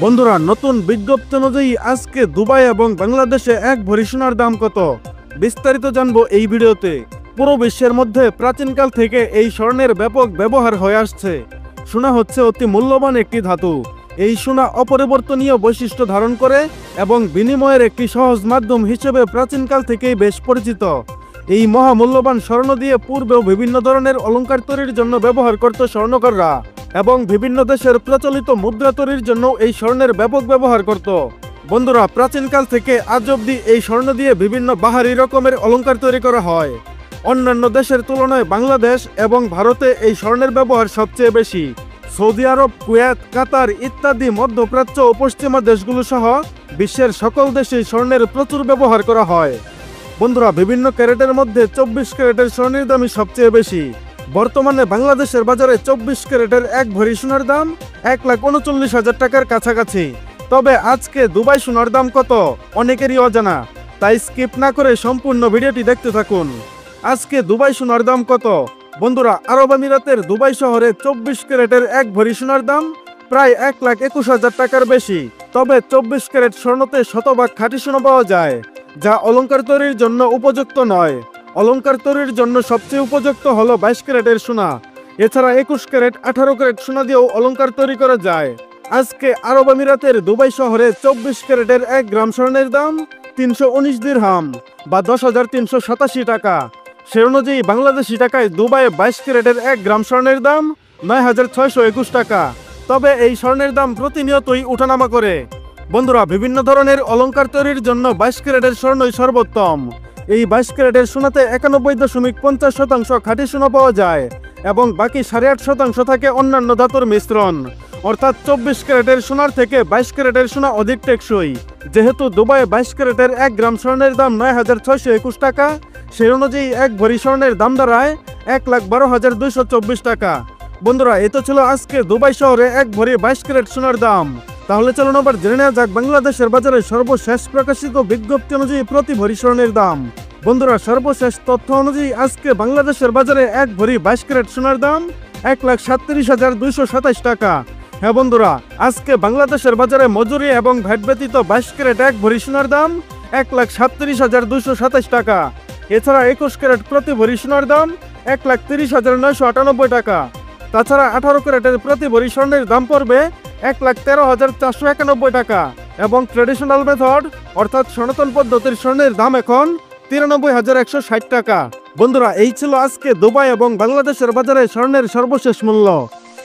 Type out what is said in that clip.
বন্ধুরা, নতুন বিজ্ঞপ্তি অনুযায়ী আজকে দুবাই এবং বাংলাদেশে এক ভরি সোনার দাম কত বিস্তারিত জানবো এই ভিডিওতে। পুরো বিশ্বের মধ্যে প্রাচীনকাল থেকে এই স্বর্ণের ব্যাপক ব্যবহার হয়ে আসছে। সোনা হচ্ছে অতি মূল্যবান একটি ধাতু। এই সোনা অপরিবর্তনীয় বৈশিষ্ট্য ধারণ করে এবং বিনিময়ের একটি সহজ মাধ্যম হিসেবে প্রাচীনকাল থেকেই বেশ পরিচিত। এই মহামূল্যবান স্বর্ণ দিয়ে পূর্বেও বিভিন্ন ধরনের অলংকার তৈরির জন্য ব্যবহার করত স্বর্ণকাররা এবং বিভিন্ন দেশের প্রচলিত মুদ্রা তৈরির জন্য এই স্বর্ণের ব্যাপক ব্যবহার করত। বন্ধুরা, প্রাচীনকাল থেকে আজ অবধি এই স্বর্ণ দিয়ে বিভিন্ন বাহারি রকমের অলংকার তৈরি করা হয়। অন্যান্য দেশের তুলনায় বাংলাদেশ এবং ভারতে এই স্বর্ণের ব্যবহার সবচেয়ে বেশি। সৌদি আরব, কুয়েত, কাতার ইত্যাদি মধ্যপ্রাচ্য ও পশ্চিমা দেশগুলো সহ বিশ্বের সকল দেশেই স্বর্ণের প্রচুর ব্যবহার করা হয়। বন্ধুরা, বিভিন্ন ক্যারেটের মধ্যে 24 ক্যারেটের স্বর্ণের দামই সবচেয়ে বেশি। বর্তমানে বাংলাদেশের বাজারে 24 ক্যারেটের এক ভরি সোনার দাম 1,39,000 টাকার কাছাকাছি। তবে আজকে দুবাই সোনার দাম কত অনেকেরই অজানা, তাই স্কিপ না করে সম্পূর্ণ ভিডিওটি দেখতে থাকুন। আজকে দুবাই সোনার দাম কত? বন্ধুরা, আরব আমিরাতের দুবাই শহরে 24 ক্যারেটের এক ভরি সোনার দাম প্রায় 1,21,000 টাকার বেশি। তবে 24 ক্যারেট স্বর্ণতে শতভাগ খাঁটি সোনা পাওয়া যায়, যা অলংকার তৈরির জন্য উপযুক্ত নয়। অলংকার তৈরির জন্য সবচেয়ে উপযুক্ত হলো 22 ক্যারেটের সোনা। এছাড়া 21 ক্যারেট, 18 ক্যারেট সোনা দিয়েও অলংকার তৈরি করা যায়। আজকে আরব আমিরাতের দুবাই শহরে 24 ক্যারেটের 1 গ্রাম স্বর্ণের দাম 319 দিরহাম বা 10,387 টাকা। সে অনুযায়ী বাংলাদেশি টাকায় দুবাইয়ে 22 ক্যারেটের 1 গ্রাম স্বর্ণের দাম 9,621 টাকা। তবে এই স্বর্ণের দাম প্রতিনিয়তই ওঠানামা করে। বন্ধুরা, বিভিন্ন ধরনের অলংকার তৈরির জন্য 22 ক্যারেটের স্বর্ণই সর্বোত্তম। এই 22 ক্যারেটের সোনাতে 91.50% খাঁটি সোনা পাওয়া যায় এবং বাকি 8.5% থাকে অন্যান্য ধাতুর মিশ্রণ। অর্থাৎ 24 ক্যারেটের সোনার থেকে 22 ক্যারেটের সোনা অধিক টেকসই। যেহেতু দুবাইয়ে 22 ক্যারেটের 1 গ্রাম স্বর্ণের দাম 9,621 টাকা, সেই অনুযায়ী এক ভরি স্বর্ণের দাম দাঁড়ায় 1,12,224 টাকা। বন্ধুরা, এ তো ছিল আজকে দুবাই শহরে এক ভরি 22 ক্যারেট সোনার দাম। তাহলে চলুন আবার জেনে নেওয়া যাক বাংলাদেশের বাজারে সর্বশেষ প্রকাশিত বিজ্ঞপ্তি অনুযায়ী প্রতি ভরি স্বর্ণের দাম। বন্ধুরা, সর্বশেষ তথ্য অনুযায়ী আজকে বাংলাদেশের বাজারে এক ভরি 22 ক্যারেট সোনার দাম 1,37,227 টাকা। হ্যাঁ বন্ধুরা, আজকে বাংলাদেশের বাজারে মজুরি এবং ভ্যাট ব্যতীত 22 ক্যারেট এক ভরি সোনার দাম 1,37,227 টাকা। এছাড়া 21 ক্যারেট প্রতি ভরি সোনার দাম 1,30,998 টাকা। তাছাড়া 18 ক্যারেটের প্রতি ভরি স্বর্ণের দাম পড়বে 1,13,491 টাকা এবং ট্রেডিশনাল মেথড অর্থাৎ সনাতন পদ্ধতির স্বর্ণের দাম এখন 93,160 টাকা। বন্ধুরা, এই ছিল আজকে দুবাই এবং বাংলাদেশের বাজারে স্বর্ণের সর্বশেষ মূল্য।